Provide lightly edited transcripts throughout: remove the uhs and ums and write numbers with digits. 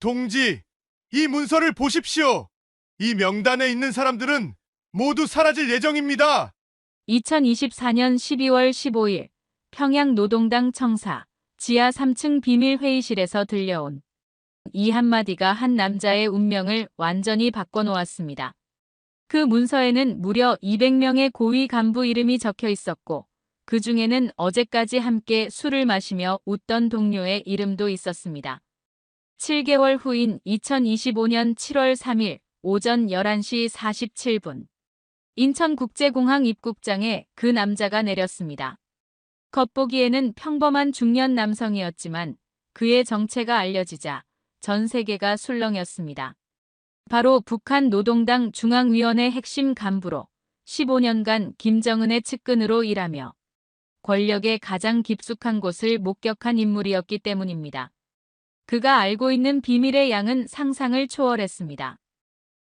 동지, 이 문서를 보십시오. 이 명단에 있는 사람들은 모두 사라질 예정입니다. 2024년 12월 15일 평양 노동당 청사 지하 3층 비밀 회의실에서 들려온 이 한마디가 한 남자의 운명을 완전히 바꿔놓았습니다. 그 문서에는 무려 200명의 고위 간부 이름이 적혀 있었고 그 중에는 어제까지 함께 술을 마시며 웃던 동료의 이름도 있었습니다. 7개월 후인 2025년 7월 3일 오전 11시 47분 인천국제공항 입국장에 그 남자가 내렸습니다. 겉보기에는 평범한 중년 남성이었지만 그의 정체가 알려지자 전 세계가 술렁였습니다. 바로 북한 노동당 중앙위원회 핵심 간부로 15년간 김정은의 측근으로 일하며 권력의 가장 깊숙한 곳을 목격한 인물이었기 때문입니다. 그가 알고 있는 비밀의 양은 상상을 초월했습니다.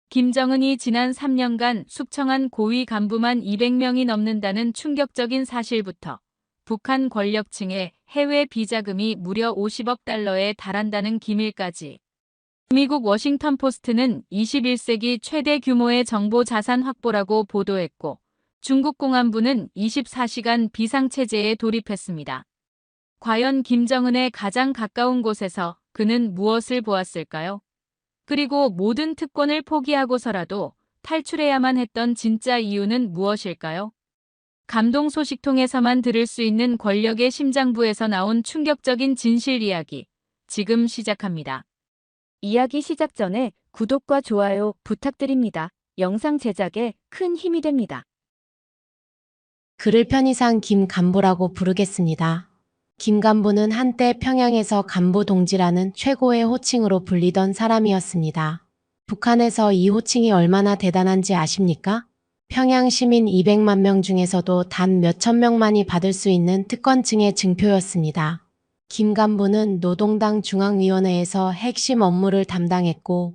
김정은이 지난 3년간 숙청한 고위 간부만 200명이 넘는다는 충격적인 사실부터 북한 권력층의 해외 비자금이 무려 50억 달러에 달한다는 기밀까지 미국 워싱턴 포스트는 21세기 최대 규모의 정보 자산 확보라고 보도했고 중국 공안부는 24시간 비상체제에 돌입했습니다. 과연 김정은의 가장 가까운 곳에서 그는 무엇을 보았을까요? 그리고 모든 특권을 포기하고서라도 탈출해야만 했던 진짜 이유는 무엇일까요? 감동 소식통에서만 들을 수 있는 권력의 심장부에서 나온 충격적인 진실 이야기, 지금 시작합니다. 이야기 시작 전에 구독과 좋아요 부탁드립니다. 영상 제작에 큰 힘이 됩니다. 그를 편의상 김 간부라고 부르겠습니다. 김 간부는 한때 평양에서 간부 동지라는 최고의 호칭으로 불리던 사람이었습니다. 북한에서 이 호칭이 얼마나 대단한지 아십니까? 평양 시민 200만 명 중에서도 단 몇천 명만이 받을 수 있는 특권층의 증표였습니다. 김 간부는 노동당 중앙위원회에서 핵심 업무를 담당했고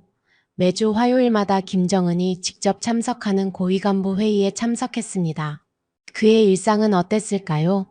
매주 화요일마다 김정은이 직접 참석하는 고위간부 회의에 참석했습니다. 그의 일상은 어땠을까요?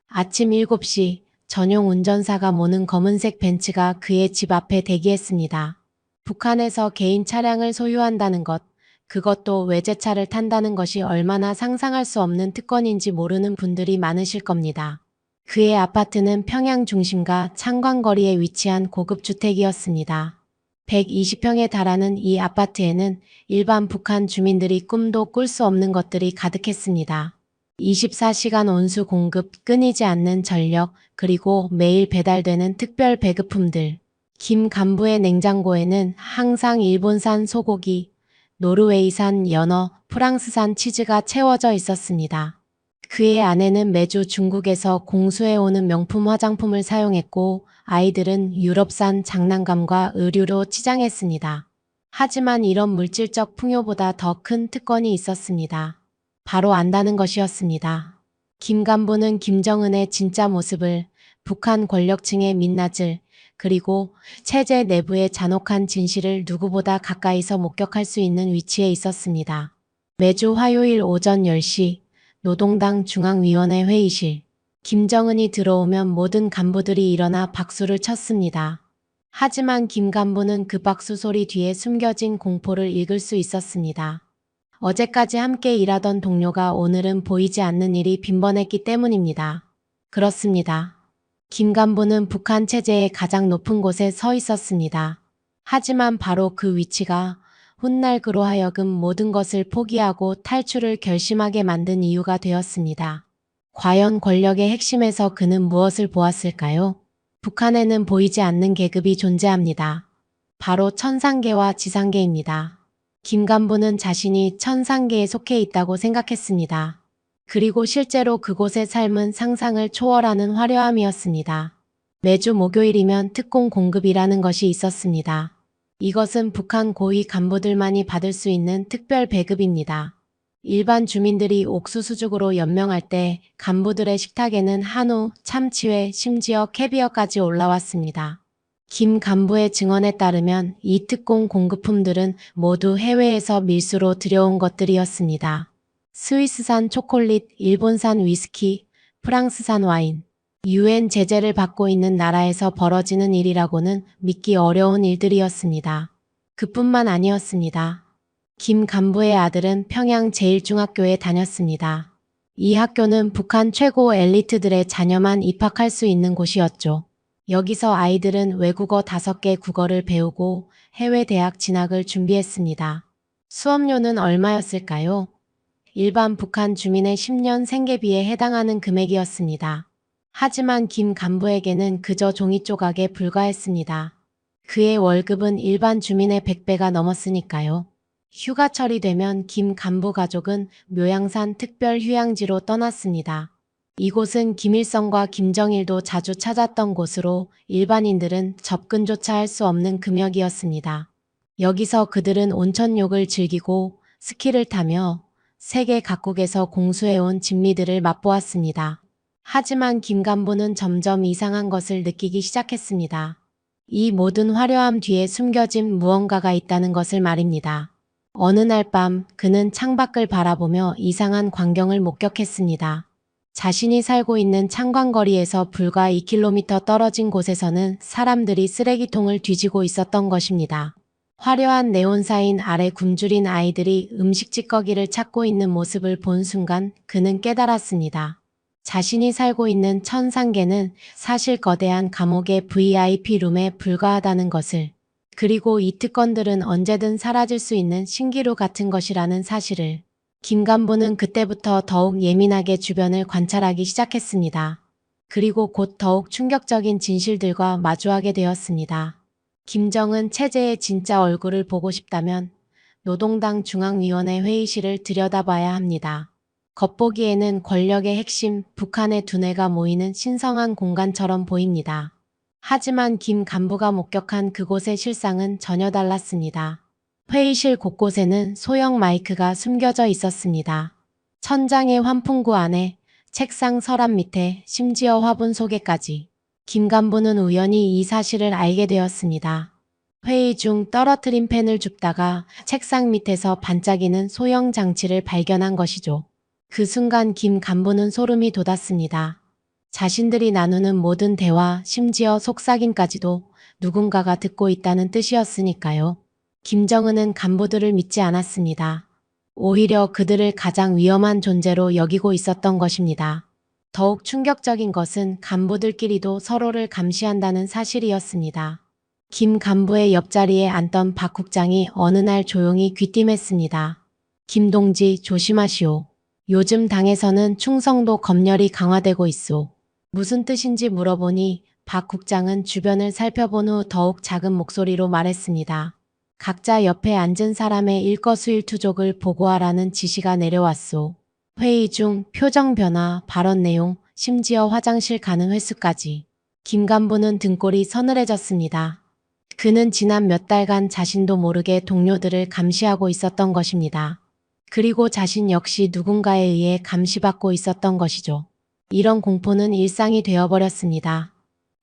아침 7시 전용 운전사가 모는 검은색 벤츠가 그의 집 앞에 대기했습니다. 북한에서 개인 차량을 소유한다는 것, 그것도 외제차를 탄다는 것이 얼마나 상상할 수 없는 특권인지 모르는 분들이 많으실 겁니다. 그의 아파트는 평양 중심가 창광거리에 위치한 고급 주택이었습니다. 120평에 달하는 이 아파트에는 일반 북한 주민들이 꿈도 꿀 수 없는 것들이 가득했습니다. 24시간 온수 공급, 끊이지 않는 전력, 그리고 매일 배달되는 특별 배급품들. 김 간부의 냉장고에는 항상 일본산 소고기, 노르웨이산 연어, 프랑스산 치즈가 채워져 있었습니다. 그의 아내는 매주 중국에서 공수해오는 명품 화장품을 사용했고 아이들은 유럽산 장난감과 의류로 치장했습니다. 하지만 이런 물질적 풍요보다 더 큰 특권이 있었습니다. 바로 안다는 것이었습니다. 김 간부는 김정은의 진짜 모습을, 북한 권력층의 민낯을, 그리고 체제 내부의 잔혹한 진실을 누구보다 가까이서 목격할 수 있는 위치에 있었습니다. 매주 화요일 오전 10시 노동당 중앙위원회 회의실. 김정은이 들어오면 모든 간부들이 일어나 박수를 쳤습니다. 하지만 김 간부는 그 박수 소리 뒤에 숨겨진 공포를 읽을 수 있었습니다. 어제까지 함께 일하던 동료가 오늘은 보이지 않는 일이 빈번했기 때문입니다. 그렇습니다. 김 간부는 북한 체제의 가장 높은 곳에 서 있었습니다. 하지만 바로 그 위치가 훗날 그로 하여금 모든 것을 포기하고 탈출을 결심하게 만든 이유가 되었습니다. 과연 권력의 핵심에서 그는 무엇을 보았을까요? 북한에는 보이지 않는 계급이 존재합니다. 바로 천상계와 지상계입니다. 김 간부는 자신이 천상계에 속해 있다고 생각했습니다. 그리고 실제로 그곳의 삶은 상상을 초월하는 화려함이었습니다. 매주 목요일이면 특공 공급이라는 것이 있었습니다. 이것은 북한 고위 간부들만이 받을 수 있는 특별 배급입니다. 일반 주민들이 옥수수죽으로 연명할 때 간부들의 식탁에는 한우, 참치회, 심지어 캐비어까지 올라왔습니다. 김 간부의 증언에 따르면 이 특공 공급품들은 모두 해외에서 밀수로 들여온 것들이었습니다. 스위스산 초콜릿, 일본산 위스키, 프랑스산 와인. UN 제재를 받고 있는 나라에서 벌어지는 일이라고는 믿기 어려운 일들이었습니다. 그뿐만 아니었습니다. 김 간부의 아들은 평양 제1중학교에 다녔습니다. 이 학교는 북한 최고 엘리트들의 자녀만 입학할 수 있는 곳이었죠. 여기서 아이들은 외국어 5개 국어를 배우고 해외 대학 진학을 준비했습니다. 수업료는 얼마였을까요? 일반 북한 주민의 10년 생계비에 해당하는 금액이었습니다. 하지만 김 간부에게는 그저 종이 조각에 불과했습니다. 그의 월급은 일반 주민의 100배가 넘었으니까요. 휴가철이 되면 김 간부 가족은 묘양산 특별 휴양지로 떠났습니다. 이곳은 김일성과 김정일도 자주 찾았던 곳으로 일반인들은 접근조차 할 수 없는 금역이었습니다. 여기서 그들은 온천욕을 즐기고 스키를 타며 세계 각국에서 공수해온 진미들을 맛보았습니다. 하지만 김 간부는 점점 이상한 것을 느끼기 시작했습니다. 이 모든 화려함 뒤에 숨겨진 무언가가 있다는 것을 말입니다. 어느 날 밤 그는 창밖을 바라보며 이상한 광경을 목격했습니다. 자신이 살고 있는 창광거리에서 불과 2km 떨어진 곳에서는 사람들이 쓰레기통을 뒤지고 있었던 것입니다. 화려한 네온사인 아래 굶주린 아이들이 음식 찌꺼기를 찾고 있는 모습을 본 순간 그는 깨달았습니다. 자신이 살고 있는 천상계는 사실 거대한 감옥의 VIP 룸에 불과하다는 것을, 그리고 이 특권들은 언제든 사라질 수 있는 신기루 같은 것이라는 사실을. 김 간부는 그때부터 더욱 예민하게 주변을 관찰하기 시작했습니다. 그리고 곧 더욱 충격적인 진실들과 마주하게 되었습니다. 김정은 체제의 진짜 얼굴을 보고 싶다면 노동당 중앙위원회 회의실을 들여다봐야 합니다. 겉보기에는 권력의 핵심, 북한의 두뇌가 모이는 신성한 공간처럼 보입니다. 하지만 김 간부가 목격한 그곳의 실상은 전혀 달랐습니다. 회의실 곳곳에는 소형 마이크가 숨겨져 있었습니다. 천장의 환풍구 안에, 책상 서랍 밑에, 심지어 화분 속에까지. 김 간부는 우연히 이 사실을 알게 되었습니다. 회의 중 떨어뜨린 펜을 줍다가 책상 밑에서 반짝이는 소형 장치를 발견한 것이죠. 그 순간 김 간부는 소름이 돋았습니다. 자신들이 나누는 모든 대화, 심지어 속삭임까지도 누군가가 듣고 있다는 뜻이었으니까요. 김정은은 간부들을 믿지 않았습니다. 오히려 그들을 가장 위험한 존재로 여기고 있었던 것입니다. 더욱 충격적인 것은 간부들끼리도 서로를 감시한다는 사실이었습니다. 김 간부의 옆자리에 앉던 박 국장이 어느 날 조용히 귀띔했습니다. 김 동지 조심하시오. 요즘 당에서는 충성도 검열이 강화되고 있소. 무슨 뜻인지 물어보니 박 국장은 주변을 살펴본 후 더욱 작은 목소리로 말했습니다. 각자 옆에 앉은 사람의 일거수일투족을 보고하라는 지시가 내려왔소. 회의 중 표정 변화, 발언 내용, 심지어 화장실 가는 횟수까지. 김 간부는 등골이 서늘해졌습니다. 그는 지난 몇 달간 자신도 모르게 동료들을 감시하고 있었던 것입니다. 그리고 자신 역시 누군가에 의해 감시받고 있었던 것이죠. 이런 공포는 일상이 되어버렸습니다.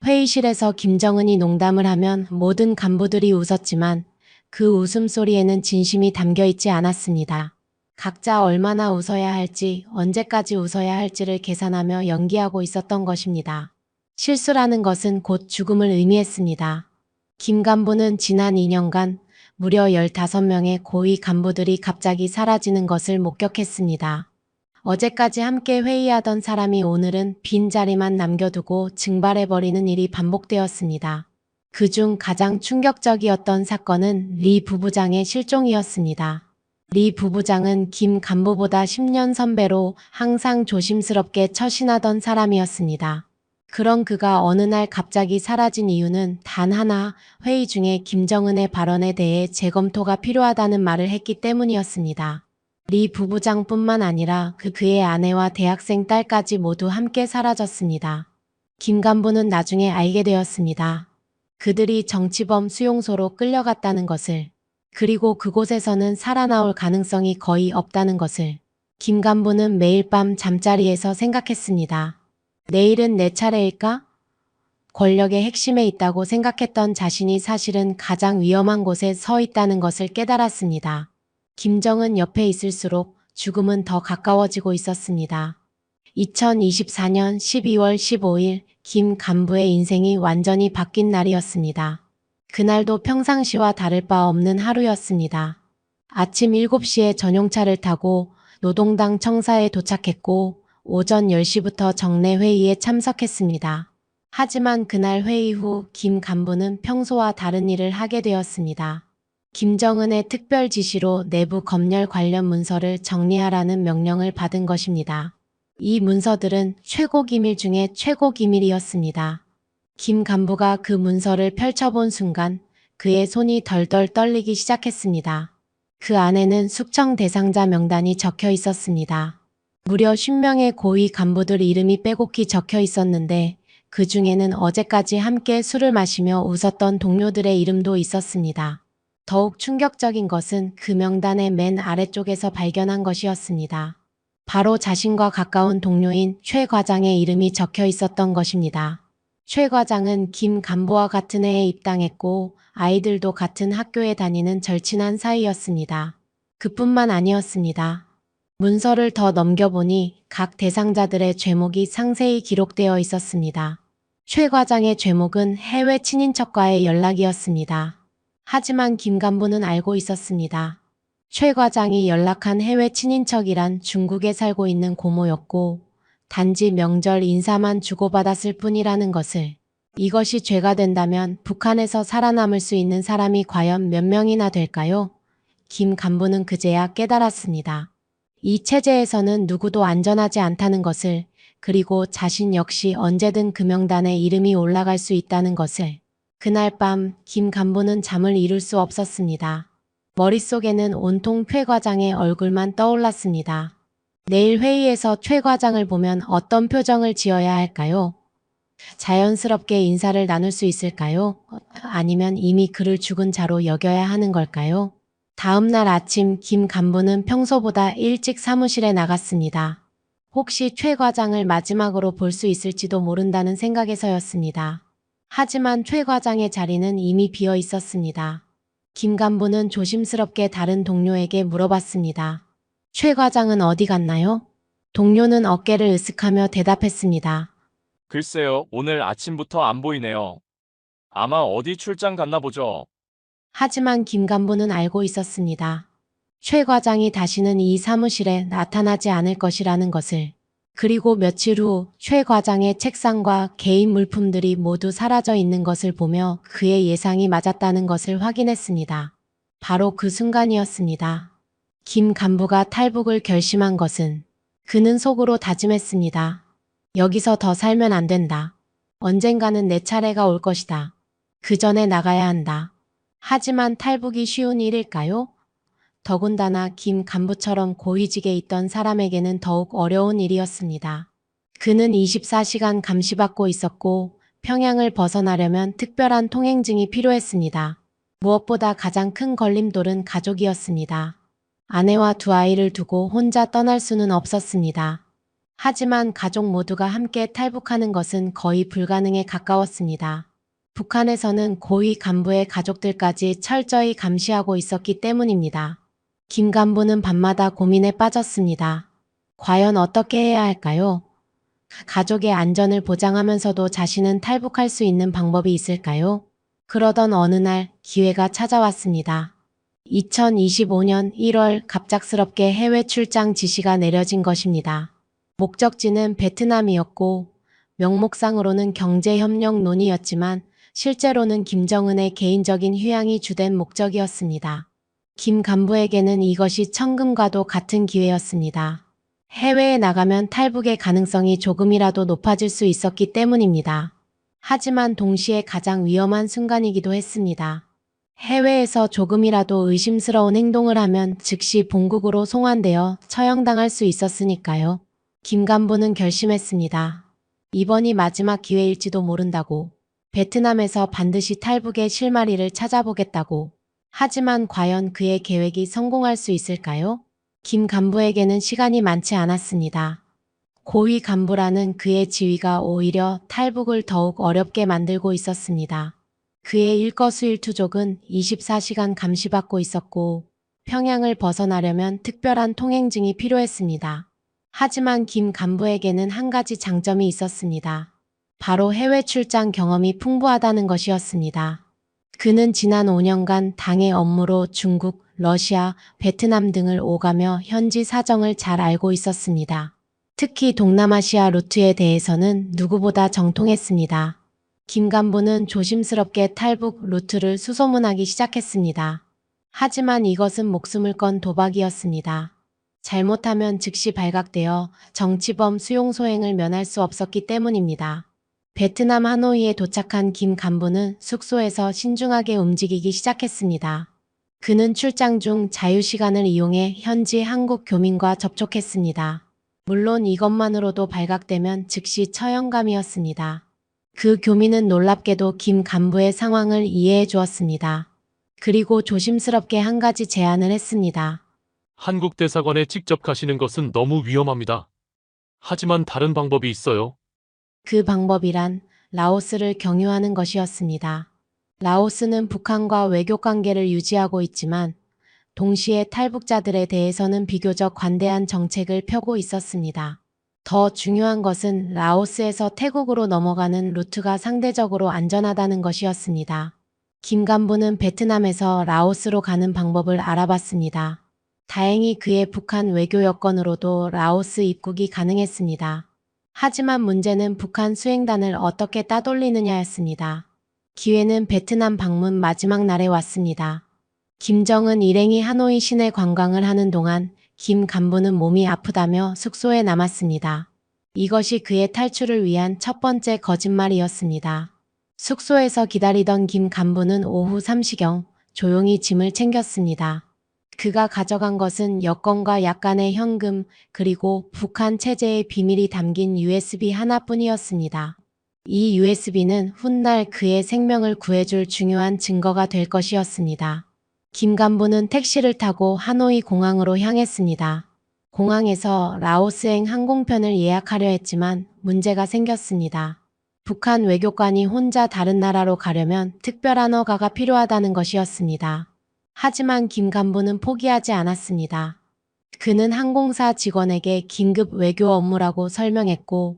회의실에서 김정은이 농담을 하면 모든 간부들이 웃었지만 그 웃음소리에는 진심이 담겨 있지 않았습니다. 각자 얼마나 웃어야 할지, 언제까지 웃어야 할지를 계산하며 연기하고 있었던 것입니다. 실수라는 것은 곧 죽음을 의미했습니다. 김 간부는 지난 2년간 무려 15명의 고위 간부들이 갑자기 사라지는 것을 목격했습니다. 어제까지 함께 회의하던 사람이 오늘은 빈자리만 남겨두고 증발해버리는 일이 반복되었습니다. 그중 가장 충격적이었던 사건은 리 부부장의 실종이었습니다. 리 부부장은 김 간부보다 10년 선배로 항상 조심스럽게 처신하던 사람이었습니다. 그런 그가 어느 날 갑자기 사라진 이유는 단 하나, 회의 중에 김정은의 발언에 대해 재검토가 필요하다는 말을 했기 때문이었습니다. 리 부부장뿐만 아니라 그의 아내와 대학생 딸까지 모두 함께 사라졌습니다. 김 간부는 나중에 알게 되었습니다. 그들이 정치범 수용소로 끌려갔다는 것을, 그리고 그곳에서는 살아나올 가능성이 거의 없다는 것을. 김 간부는 매일 밤 잠자리에서 생각했습니다. 내일은 내 차례일까? 권력의 핵심에 있다고 생각했던 자신이 사실은 가장 위험한 곳에 서 있다는 것을 깨달았습니다. 김정은 옆에 있을수록 죽음은 더 가까워지고 있었습니다. 2024년 12월 15일 김 간부의 인생이 완전히 바뀐 날이었습니다. 그날도 평상시와 다를 바 없는 하루였습니다. 아침 7시에 전용차를 타고 노동당 청사에 도착했고 오전 10시부터 정례 회의에 참석했습니다. 하지만 그날 회의 후 김 간부는 평소와 다른 일을 하게 되었습니다. 김정은의 특별 지시로 내부 검열 관련 문서를 정리하라는 명령을 받은 것입니다. 이 문서들은 최고 기밀 중에 최고 기밀이었습니다. 김 간부가 그 문서를 펼쳐본 순간 그의 손이 덜덜 떨리기 시작했습니다. 그 안에는 숙청 대상자 명단이 적혀 있었습니다. 무려 50명의 고위 간부들 이름이 빼곡히 적혀 있었는데 그 중에는 어제까지 함께 술을 마시며 웃었던 동료들의 이름도 있었습니다. 더욱 충격적인 것은 그 명단의 맨 아래쪽에서 발견한 것이었습니다. 바로 자신과 가까운 동료인 최 과장의 이름이 적혀 있었던 것입니다. 최 과장은 김 간부와 같은 해에 입당했고 아이들도 같은 학교에 다니는 절친한 사이였습니다. 그뿐만 아니었습니다. 문서를 더 넘겨보니 각 대상자들의 죄목이 상세히 기록되어 있었습니다. 최 과장의 죄목은 해외 친인척과의 연락이었습니다. 하지만 김 간부는 알고 있었습니다. 최 과장이 연락한 해외 친인척이란 중국에 살고 있는 고모였고 단지 명절 인사만 주고받았을 뿐이라는 것을. 이것이 죄가 된다면 북한에서 살아남을 수 있는 사람이 과연 몇 명이나 될까요? 김 간부는 그제야 깨달았습니다. 이 체제에서는 누구도 안전하지 않다는 것을, 그리고 자신 역시 언제든 그 명단에 이름이 올라갈 수 있다는 것을. 그날 밤 김 간부는 잠을 이룰 수 없었습니다. 머릿속에는 온통 최 과장의 얼굴만 떠올랐습니다. 내일 회의에서 최 과장을 보면 어떤 표정을 지어야 할까요? 자연스럽게 인사를 나눌 수 있을까요? 아니면 이미 그를 죽은 자로 여겨야 하는 걸까요? 다음 날 아침 김 간부는 평소보다 일찍 사무실에 나갔습니다. 혹시 최 과장을 마지막으로 볼 수 있을지도 모른다는 생각에서였습니다. 하지만 최 과장의 자리는 이미 비어 있었습니다. 김 간부는 조심스럽게 다른 동료에게 물어봤습니다. 최 과장은 어디 갔나요? 동료는 어깨를 으쓱하며 대답했습니다. 글쎄요, 오늘 아침부터 안 보이네요. 아마 어디 출장 갔나 보죠. 하지만 김 간부는 알고 있었습니다. 최 과장이 다시는 이 사무실에 나타나지 않을 것이라는 것을. 그리고 며칠 후 최 과장의 책상과 개인 물품들이 모두 사라져 있는 것을 보며 그의 예상이 맞았다는 것을 확인했습니다. 바로 그 순간이었습니다. 김 간부가 탈북을 결심한 것은. 그는 속으로 다짐했습니다. 여기서 더 살면 안 된다. 언젠가는 내 차례가 올 것이다. 그 전에 나가야 한다. 하지만 탈북이 쉬운 일일까요? 더군다나 김 간부처럼 고위직에 있던 사람에게는 더욱 어려운 일이었습니다. 그는 24시간 감시받고 있었고 평양을 벗어나려면 특별한 통행증이 필요했습니다. 무엇보다 가장 큰 걸림돌은 가족이었습니다. 아내와 두 아이를 두고 혼자 떠날 수는 없었습니다. 하지만 가족 모두가 함께 탈북하는 것은 거의 불가능에 가까웠습니다. 북한에서는 고위 간부의 가족들까지 철저히 감시하고 있었기 때문입니다. 김 간부는 밤마다 고민에 빠졌습니다. 과연 어떻게 해야 할까요? 가족의 안전을 보장하면서도 자신은 탈북할 수 있는 방법이 있을까요? 그러던 어느 날 기회가 찾아왔습니다. 2025년 1월 갑작스럽게 해외 출장 지시가 내려진 것입니다. 목적지는 베트남이었고 명목상으로는 경제협력 논의였지만 실제로는 김정은의 개인적인 휴양이 주된 목적이었습니다. 김 간부에게는 이것이 천금과도 같은 기회였습니다. 해외에 나가면 탈북의 가능성이 조금이라도 높아질 수 있었기 때문입니다. 하지만 동시에 가장 위험한 순간이기도 했습니다. 해외에서 조금이라도 의심스러운 행동을 하면 즉시 본국으로 송환되어 처형당할 수 있었으니까요. 김 간부는 결심했습니다. 이번이 마지막 기회일지도 모른다고. 베트남에서 반드시 탈북의 실마리를 찾아보겠다고. 하지만 과연 그의 계획이 성공할 수 있을까요? 김 간부에게는 시간이 많지 않았습니다. 고위 간부라는 그의 지위가 오히려 탈북을 더욱 어렵게 만들고 있었습니다. 그의 일거수일투족은 24시간 감시받고 있었고 평양을 벗어나려면 특별한 통행증이 필요했습니다. 하지만 김 간부에게는 한 가지 장점이 있었습니다. 바로 해외 출장 경험이 풍부하다는 것이었습니다. 그는 지난 5년간 당의 업무로 중국, 러시아, 베트남 등을 오가며 현지 사정을 잘 알고 있었습니다. 특히 동남아시아 루트에 대해서는 누구보다 정통했습니다. 김 간부는 조심스럽게 탈북 루트를 수소문하기 시작했습니다. 하지만 이것은 목숨을 건 도박이었습니다. 잘못하면 즉시 발각되어 정치범 수용 소행을 면할 수 없었기 때문입니다. 베트남 하노이에 도착한 김 간부는 숙소에서 신중하게 움직이기 시작했습니다. 그는 출장 중 자유시간을 이용해 현지 한국 교민과 접촉했습니다. 물론 이것만으로도 발각되면 즉시 처형감이었습니다. 그 교민은 놀랍게도 김 간부의 상황을 이해해 주었습니다. 그리고 조심스럽게 한 가지 제안을 했습니다. 한국 대사관에 직접 가시는 것은 너무 위험합니다. 하지만 다른 방법이 있어요. 그 방법이란 라오스를 경유하는 것이었습니다. 라오스는 북한과 외교 관계를 유지하고 있지만 동시에 탈북자들에 대해서는 비교적 관대한 정책을 펴고 있었습니다. 더 중요한 것은 라오스에서 태국으로 넘어가는 루트가 상대적으로 안전하다는 것이었습니다. 김 간부는 베트남에서 라오스로 가는 방법을 알아봤습니다. 다행히 그의 북한 외교 여건으로도 라오스 입국이 가능했습니다. 하지만 문제는 북한 수행단을 어떻게 따돌리느냐였습니다. 기회는 베트남 방문 마지막 날에 왔습니다. 김정은 일행이 하노이 시내 관광을 하는 동안 김 간부는 몸이 아프다며 숙소에 남았습니다. 이것이 그의 탈출을 위한 첫 번째 거짓말이었습니다. 숙소에서 기다리던 김 간부는 오후 3시경 조용히 짐을 챙겼습니다. 그가 가져간 것은 여권과 약간의 현금 그리고 북한 체제의 비밀이 담긴 USB 하나뿐이었습니다. 이 USB는 훗날 그의 생명을 구해줄 중요한 증거가 될 것이었습니다. 김 간부는 택시를 타고 하노이 공항으로 향했습니다. 공항에서 라오스행 항공편을 예약하려 했지만 문제가 생겼습니다. 북한 외교관이 혼자 다른 나라로 가려면 특별한 허가가 필요하다는 것이었습니다. 하지만 김 간부는 포기하지 않았습니다. 그는 항공사 직원에게 긴급 외교 업무라고 설명했고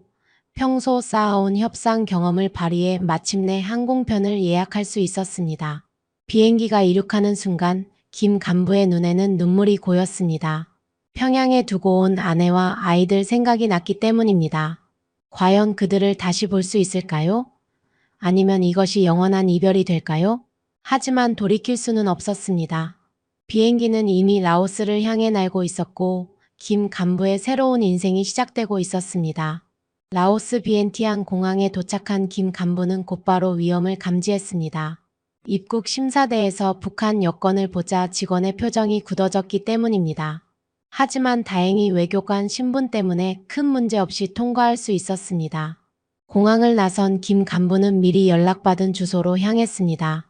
평소 쌓아온 협상 경험을 발휘해 마침내 항공편을 예약할 수 있었습니다. 비행기가 이륙하는 순간 김 간부의 눈에는 눈물이 고였습니다. 평양에 두고 온 아내와 아이들 생각이 났기 때문입니다. 과연 그들을 다시 볼 수 있을까요? 아니면 이것이 영원한 이별이 될까요? 하지만 돌이킬 수는 없었습니다. 비행기는 이미 라오스를 향해 날고 있었고 김 간부의 새로운 인생이 시작되고 있었습니다. 라오스 비엔티안 공항에 도착한 김 간부는 곧바로 위험을 감지했습니다. 입국 심사대에서 북한 여권을 보자 직원의 표정이 굳어졌기 때문입니다. 하지만 다행히 외교관 신분 때문에 큰 문제 없이 통과할 수 있었습니다. 공항을 나선 김 간부는 미리 연락받은 주소로 향했습니다.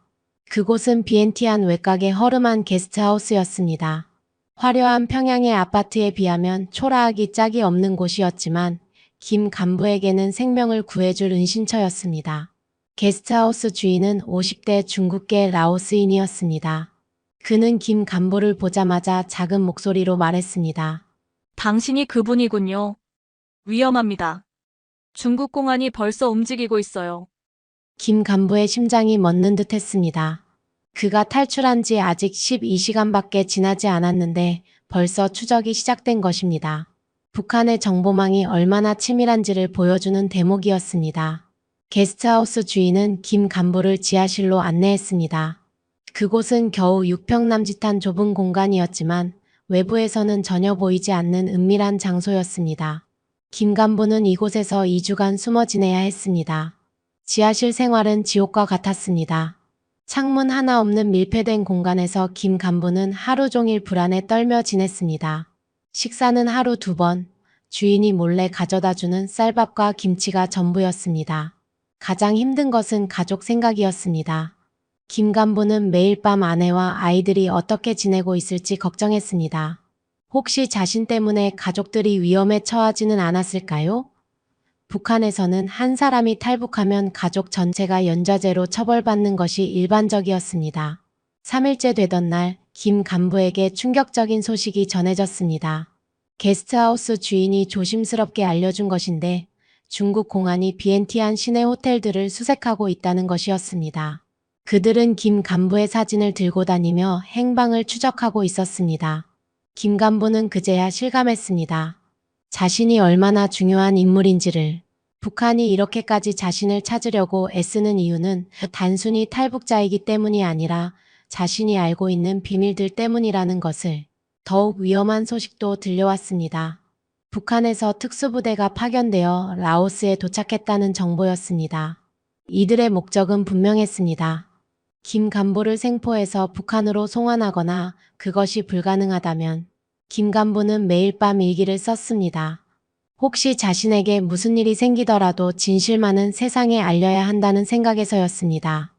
그곳은 비엔티안 외곽의 허름한 게스트하우스였습니다. 화려한 평양의 아파트에 비하면 초라하기 짝이 없는 곳이었지만 김 간부에게는 생명을 구해줄 은신처였습니다. 게스트하우스 주인은 50대 중국계 라오스인이었습니다. 그는 김 간부를 보자마자 작은 목소리로 말했습니다. 당신이 그분이군요. 위험합니다. 중국 공안이 벌써 움직이고 있어요. 김 간부의 심장이 멎는 듯 했습니다. 그가 탈출한 지 아직 12시간밖에 지나지 않았는데 벌써 추적이 시작된 것입니다. 북한의 정보망이 얼마나 치밀한지를 보여주는 대목이었습니다. 게스트하우스 주인은 김 간부를 지하실로 안내했습니다. 그곳은 겨우 6평 남짓한 좁은 공간이었지만 외부에서는 전혀 보이지 않는 은밀한 장소였습니다. 김 간부는 이곳에서 2주간 숨어 지내야 했습니다. 지하실 생활은 지옥과 같았습니다. 창문 하나 없는 밀폐된 공간에서 김 간부는 하루 종일 불안에 떨며 지냈습니다. 식사는 하루 2번, 주인이 몰래 가져다주는 쌀밥과 김치가 전부였습니다. 가장 힘든 것은 가족 생각이었습니다. 김 간부는 매일 밤 아내와 아이들이 어떻게 지내고 있을지 걱정했습니다. 혹시 자신 때문에 가족들이 위험에 처하지는 않았을까요? 북한에서는 한 사람이 탈북하면 가족 전체가 연좌제로 처벌받는 것이 일반적이었습니다. 3일째 되던 날, 김 간부에게 충격적인 소식이 전해졌습니다. 게스트하우스 주인이 조심스럽게 알려준 것인데 중국 공안이 비엔티안 시내 호텔들을 수색하고 있다는 것이었습니다. 그들은 김 간부의 사진을 들고 다니며 행방을 추적하고 있었습니다. 김 간부는 그제야 실감했습니다. 자신이 얼마나 중요한 인물인지를. 북한이 이렇게까지 자신을 찾으려고 애쓰는 이유는 단순히 탈북자이기 때문이 아니라 자신이 알고 있는 비밀들 때문이라는 것을. 더욱 위험한 소식도 들려왔습니다. 북한에서 특수부대가 파견되어 라오스에 도착했다는 정보였습니다. 이들의 목적은 분명했습니다. 김 간부를 생포해서 북한으로 송환하거나 그것이 불가능하다면 김 간부는 매일 밤 일기를 썼습니다. 혹시 자신에게 무슨 일이 생기더라도 진실만은 세상에 알려야 한다는 생각에서였습니다.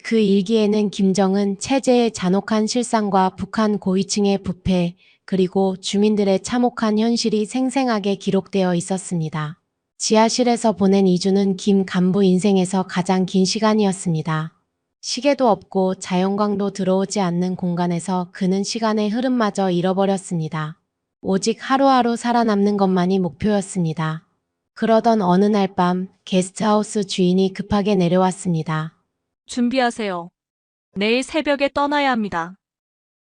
그 일기에는 김정은 체제의 잔혹한 실상과 북한 고위층의 부패, 그리고 주민들의 참혹한 현실이 생생하게 기록되어 있었습니다. 지하실에서 보낸 2주는 김 간부 인생에서 가장 긴 시간이었습니다. 시계도 없고 자연광도 들어오지 않는 공간에서 그는 시간의 흐름마저 잃어버렸습니다. 오직 하루하루 살아남는 것만이 목표였습니다. 그러던 어느 날 밤 게스트하우스 주인이 급하게 내려왔습니다. 준비하세요. 내일 새벽에 떠나야 합니다.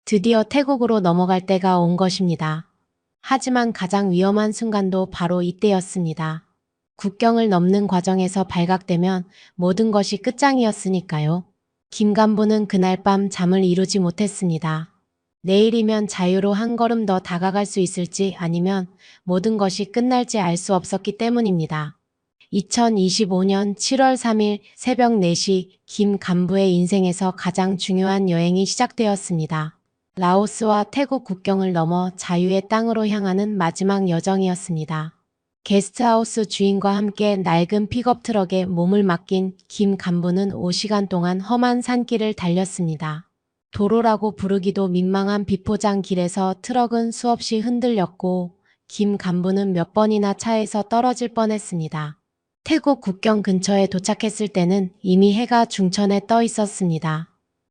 드디어 태국으로 넘어갈 때가 온 것입니다. 하지만 가장 위험한 순간도 바로 이때였습니다. 국경을 넘는 과정에서 발각되면 모든 것이 끝장이었으니까요. 김 간부는 그날 밤 잠을 이루지 못했습니다. 내일이면 자유로 한 걸음 더 다가갈 수 있을지 아니면 모든 것이 끝날지 알 수 없었기 때문입니다. 2025년 7월 3일 새벽 4시 김 간부의 인생에서 가장 중요한 여행이 시작되었습니다. 라오스와 태국 국경을 넘어 자유의 땅으로 향하는 마지막 여정이었습니다. 게스트하우스 주인과 함께 낡은 픽업 트럭에 몸을 맡긴 김 간부는 5시간 동안 험한 산길을 달렸습니다. 도로라고 부르기도 민망한 비포장 길에서 트럭은 수없이 흔들렸고 김 간부는 몇 번이나 차에서 떨어질 뻔했습니다. 태국 국경 근처에 도착했을 때는 이미 해가 중천에 떠 있었습니다.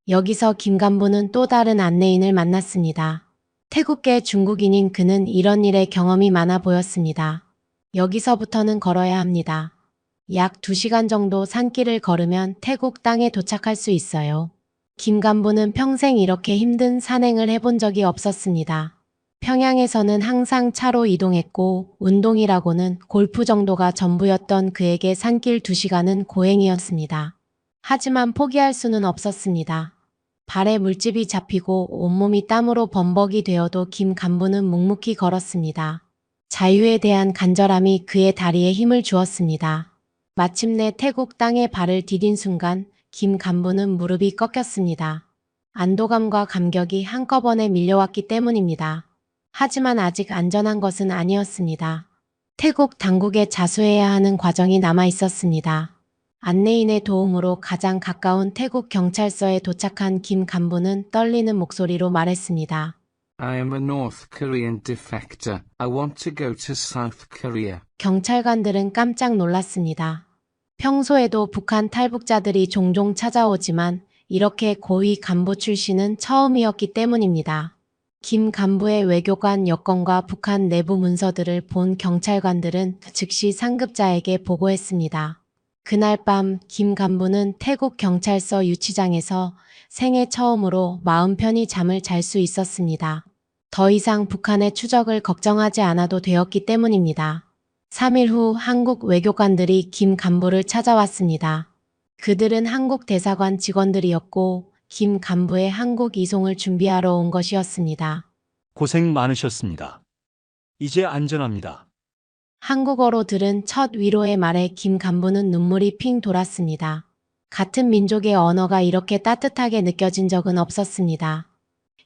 여기서 김 간부는 또 다른 안내인을 만났습니다. 태국계 중국인인 그는 이런 일에 경험이 많아 보였습니다. 여기서부터는 걸어야 합니다. 약 2시간 정도 산길을 걸으면 태국 땅에 도착할 수 있어요. 김 간부는 평생 이렇게 힘든 산행을 해본 적이 없었습니다. 평양에서는 항상 차로 이동했고 운동이라고는 골프 정도가 전부였던 그에게 산길 2시간은 고행이었습니다. 하지만 포기할 수는 없었습니다. 발에 물집이 잡히고 온몸이 땀으로 범벅이 되어도 김 간부는 묵묵히 걸었습니다. 자유에 대한 간절함이 그의 다리에 힘을 주었습니다. 마침내 태국 땅에 발을 디딘 순간 김 간부는 무릎이 꺾였습니다. 안도감과 감격이 한꺼번에 밀려왔기 때문입니다. 하지만 아직 안전한 것은 아니었습니다. 태국 당국에 자수해야 하는 과정이 남아 있었습니다. 안내인의 도움으로 가장 가까운 태국 경찰서에 도착한 김 간부는 떨리는 목소리로 말했습니다. I am a North Korean defector. I want to go to South Korea. 경찰관들은 깜짝 놀랐습니다. 평소에도 북한 탈북자들이 종종 찾아오지만 이렇게 고위 간부 출신은 처음이었기 때문입니다. 김 간부의 외교관 여권과 북한 내부 문서들을 본 경찰관들은 즉시 상급자에게 보고했습니다. 그날 밤 김 간부는 태국 경찰서 유치장에서 생애 처음으로 마음 편히 잠을 잘 수 있었습니다. 더 이상 북한의 추적을 걱정하지 않아도 되었기 때문입니다. 3일 후 한국 외교관들이 김 간부를 찾아왔습니다. 그들은 한국 대사관 직원들이었고 김 간부의 한국 이송을 준비하러 온 것이었습니다. 고생 많으셨습니다. 이제 안전합니다. 한국어로 들은 첫 위로의 말에 김 간부는 눈물이 핑 돌았습니다. 같은 민족의 언어가 이렇게 따뜻하게 느껴진 적은 없었습니다.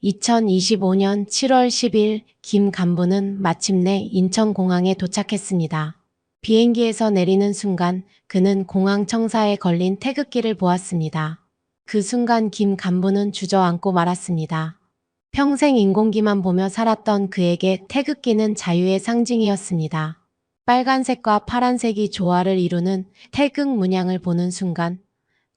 2025년 7월 10일 김 간부는 마침내 인천공항에 도착했습니다. 비행기에서 내리는 순간 그는 공항 청사에 걸린 태극기를 보았습니다. 그 순간 김 간부는 주저앉고 말았습니다. 평생 인공기만 보며 살았던 그에게 태극기는 자유의 상징이었습니다. 빨간색과 파란색이 조화를 이루는 태극 문양을 보는 순간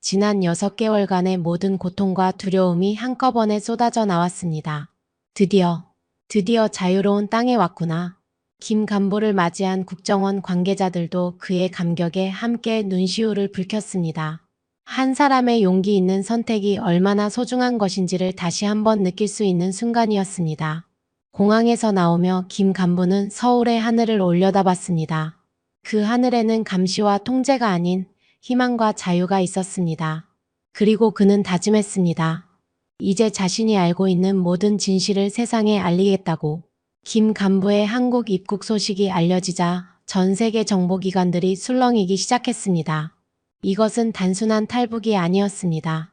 지난 6개월간의 모든 고통과 두려움이 한꺼번에 쏟아져 나왔습니다. 드디어 자유로운 땅에 왔구나. 김 간부를 맞이한 국정원 관계자들도 그의 감격에 함께 눈시울을 붉혔습니다. 한 사람의 용기 있는 선택이 얼마나 소중한 것인지를 다시 한번 느낄 수 있는 순간이었습니다. 공항에서 나오며 김 간부는 서울의 하늘을 올려다봤습니다. 그 하늘에는 감시와 통제가 아닌 희망과 자유가 있었습니다. 그리고 그는 다짐했습니다. 이제 자신이 알고 있는 모든 진실을 세상에 알리겠다고. 김 간부의 한국 입국 소식이 알려지자 전 세계 정보기관들이 술렁이기 시작했습니다. 이것은 단순한 탈북이 아니었습니다.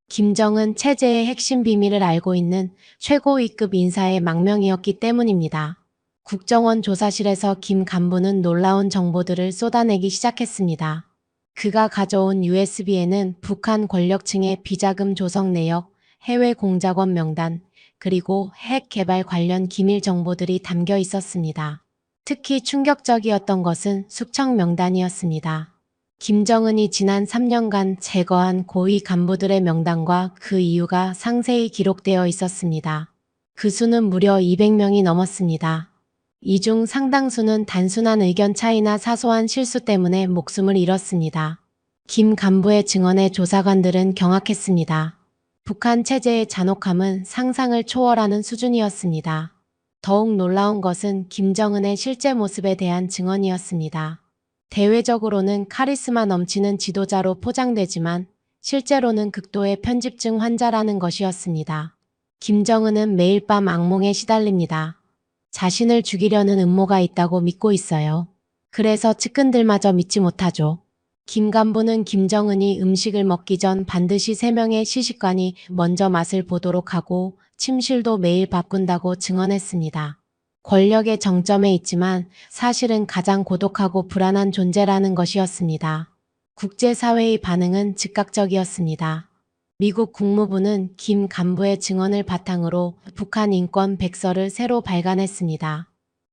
김정은 체제의 핵심 비밀을 알고 있는 최고위급 인사의 망명이었기 때문입니다. 국정원 조사실에서 김 간부는 놀라운 정보들을 쏟아내기 시작했습니다. 그가 가져온 USB에는 북한 권력층의 비자금 조성 내역, 해외 공작원 명단, 그리고 핵 개발 관련 기밀 정보들이 담겨 있었습니다. 특히 충격적이었던 것은 숙청 명단이었습니다. 김정은이 지난 3년간 제거한 고위 간부들의 명단과 그 이유가 상세히 기록되어 있었습니다. 그 수는 무려 200명이 넘었습니다. 이 중 상당수는 단순한 의견 차이나 사소한 실수 때문에 목숨을 잃었습니다. 김 간부의 증언에 조사관들은 경악했습니다. 북한 체제의 잔혹함은 상상을 초월하는 수준이었습니다. 더욱 놀라운 것은 김정은의 실제 모습에 대한 증언이었습니다. 대외적으로는 카리스마 넘치는 지도자로 포장되지만 실제로는 극도의 편집증 환자라는 것이었습니다. 김정은은 매일 밤 악몽에 시달립니다. 자신을 죽이려는 음모가 있다고 믿고 있어요. 그래서 측근들마저 믿지 못하죠. 김 간부는 김정은이 음식을 먹기 전 반드시 3명의 시식관이 먼저 맛을 보도록 하고 침실도 매일 바꾼다고 증언했습니다. 권력의 정점에 있지만 사실은 가장 고독하고 불안한 존재라는 것이었습니다. 국제사회의 반응은 즉각적이었습니다. 미국 국무부는 김 간부의 증언을 바탕으로 북한 인권 백서를 새로 발간했습니다.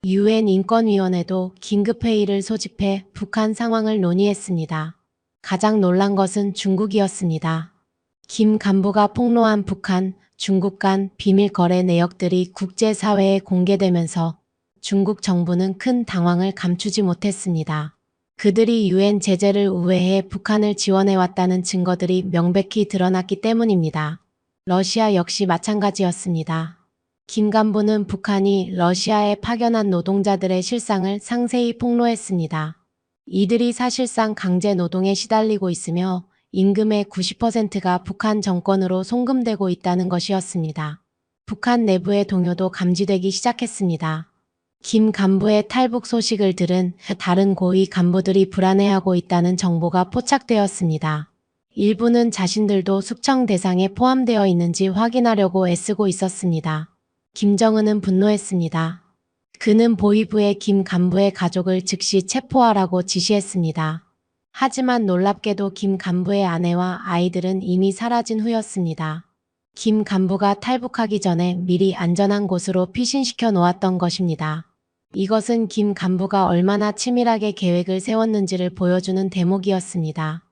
UN 인권위원회도 긴급회의를 소집해 북한 상황을 논의했습니다. 가장 놀란 것은 중국이었습니다. 김 간부가 폭로한 북한, 중국 간 비밀 거래 내역들이 국제사회에 공개되면서 중국 정부는 큰 당황을 감추지 못했습니다. 그들이 UN 제재를 우회해 북한을 지원해왔다는 증거들이 명백히 드러났기 때문입니다. 러시아 역시 마찬가지였습니다. 김 간부는 북한이 러시아에 파견한 노동자들의 실상을 상세히 폭로했습니다. 이들이 사실상 강제 노동에 시달리고 있으며 임금의 90%가 북한 정권으로 송금되고 있다는 것이었습니다. 북한 내부의 동요도 감지되기 시작했습니다. 김 간부의 탈북 소식을 들은 다른 고위 간부들이 불안해하고 있다는 정보가 포착되었습니다. 일부는 자신들도 숙청 대상에 포함되어 있는지 확인하려고 애쓰고 있었습니다. 김정은은 분노했습니다. 그는 보위부에 김 간부의 가족을 즉시 체포하라고 지시했습니다. 하지만 놀랍게도 김 간부의 아내와 아이들은 이미 사라진 후였습니다. 김 간부가 탈북하기 전에 미리 안전한 곳으로 피신시켜 놓았던 것입니다. 이것은 김 간부가 얼마나 치밀하게 계획을 세웠는지를 보여주는 대목이었습니다.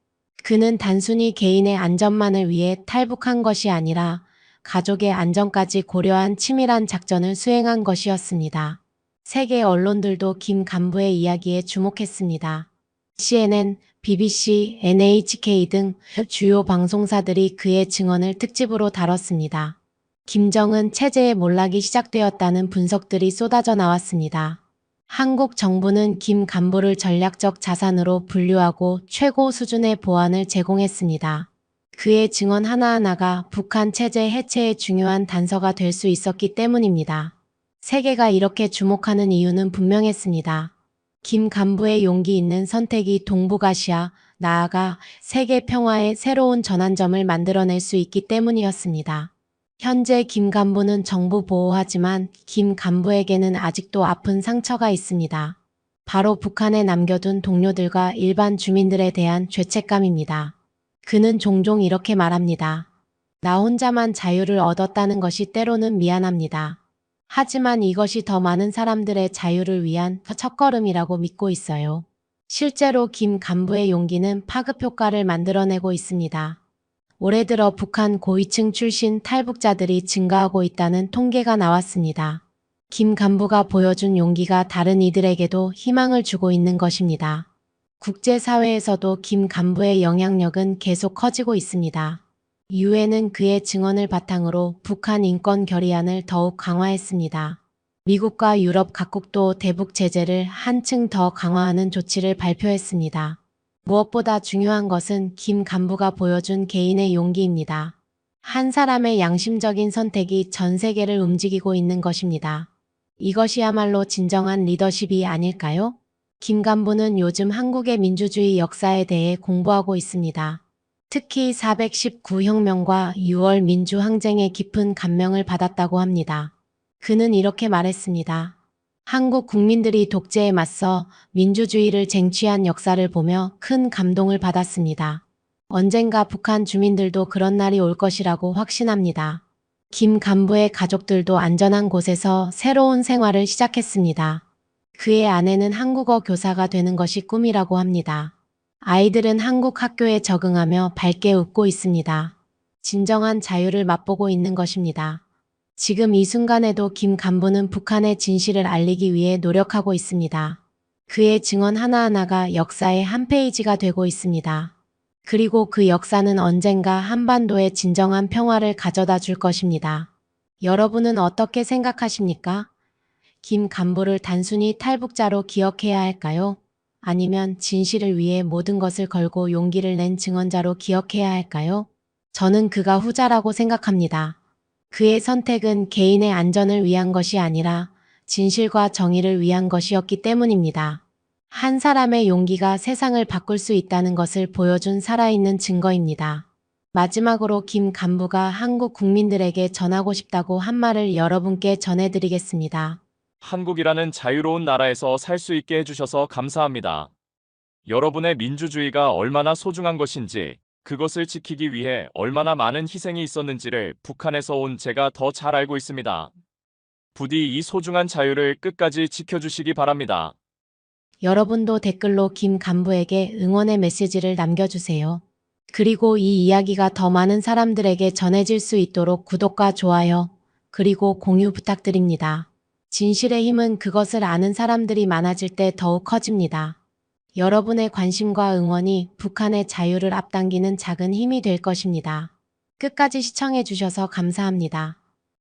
그는 단순히 개인의 안전만을 위해 탈북한 것이 아니라 가족의 안전까지 고려한 치밀한 작전을 수행한 것이었습니다. 세계 언론들도 김 간부의 이야기에 주목했습니다. CNN, BBC, NHK 등 주요 방송사들이 그의 증언을 특집으로 다뤘습니다. 김정은 체제의 몰락이 시작되었다는 분석들이 쏟아져 나왔습니다. 한국 정부는 김 간부를 전략적 자산으로 분류하고 최고 수준의 보안을 제공했습니다. 그의 증언 하나하나가 북한 체제 해체의 중요한 단서가 될 수 있었기 때문입니다. 세계가 이렇게 주목하는 이유는 분명했습니다. 김 간부의 용기 있는 선택이 동북아시아, 나아가 세계 평화의 새로운 전환점을 만들어낼 수 있기 때문이었습니다. 현재 김 간부는 정부 보호하지만 김 간부에게는 아직도 아픈 상처가 있습니다. 바로 북한에 남겨둔 동료들과 일반 주민들에 대한 죄책감입니다. 그는 종종 이렇게 말합니다. 나 혼자만 자유를 얻었다는 것이 때로는 미안합니다. 하지만 이것이 더 많은 사람들의 자유를 위한 첫걸음이라고 믿고 있어요. 실제로 김 간부의 용기는 파급 효과를 만들어내고 있습니다. 올해 들어 북한 고위층 출신 탈북자들이 증가하고 있다는 통계가 나왔습니다. 김 간부가 보여준 용기가 다른 이들에게도 희망을 주고 있는 것입니다. 국제사회에서도 김 간부의 영향력은 계속 커지고 있습니다. 유엔은 그의 증언을 바탕으로 북한 인권 결의안을 더욱 강화했습니다. 미국과 유럽 각국도 대북 제재를 한층 더 강화하는 조치를 발표했습니다. 무엇보다 중요한 것은 김 간부가 보여준 개인의 용기입니다. 한 사람의 양심적인 선택이 전 세계를 움직이고 있는 것입니다. 이것이야말로 진정한 리더십이 아닐까요? 김 간부는 요즘 한국의 민주주의 역사에 대해 공부하고 있습니다. 특히 419 혁명과 6월 민주항쟁에 깊은 감명을 받았다고 합니다. 그는 이렇게 말했습니다. 한국 국민들이 독재에 맞서 민주주의를 쟁취한 역사를 보며 큰 감동을 받았습니다. 언젠가 북한 주민들도 그런 날이 올 것이라고 확신합니다. 김 간부의 가족들도 안전한 곳에서 새로운 생활을 시작했습니다. 그의 아내는 한국어 교사가 되는 것이 꿈이라고 합니다. 아이들은 한국 학교에 적응하며 밝게 웃고 있습니다. 진정한 자유를 맛보고 있는 것입니다. 지금 이 순간에도 김 간부는 북한의 진실을 알리기 위해 노력하고 있습니다. 그의 증언 하나하나가 역사의 한 페이지가 되고 있습니다. 그리고 그 역사는 언젠가 한반도에 진정한 평화를 가져다 줄 것입니다. 여러분은 어떻게 생각하십니까? 김 간부를 단순히 탈북자로 기억해야 할까요? 아니면 진실을 위해 모든 것을 걸고 용기를 낸 증언자로 기억해야 할까요? 저는 그가 후자라고 생각합니다. 그의 선택은 개인의 안전을 위한 것이 아니라 진실과 정의를 위한 것이었기 때문입니다. 한 사람의 용기가 세상을 바꿀 수 있다는 것을 보여준 살아있는 증거입니다. 마지막으로 김 간부가 한국 국민들에게 전하고 싶다고 한 말을 여러분께 전해드리겠습니다. 한국이라는 자유로운 나라에서 살 수 있게 해주셔서 감사합니다. 여러분의 민주주의가 얼마나 소중한 것인지, 그것을 지키기 위해 얼마나 많은 희생이 있었는지를 북한에서 온 제가 더 잘 알고 있습니다. 부디 이 소중한 자유를 끝까지 지켜주시기 바랍니다. 여러분도 댓글로 김 간부에게 응원의 메시지를 남겨주세요. 그리고 이 이야기가 더 많은 사람들에게 전해질 수 있도록 구독과 좋아요, 그리고 공유 부탁드립니다. 진실의 힘은 그것을 아는 사람들이 많아질 때 더욱 커집니다. 여러분의 관심과 응원이 북한의 자유를 앞당기는 작은 힘이 될 것입니다. 끝까지 시청해 주셔서 감사합니다.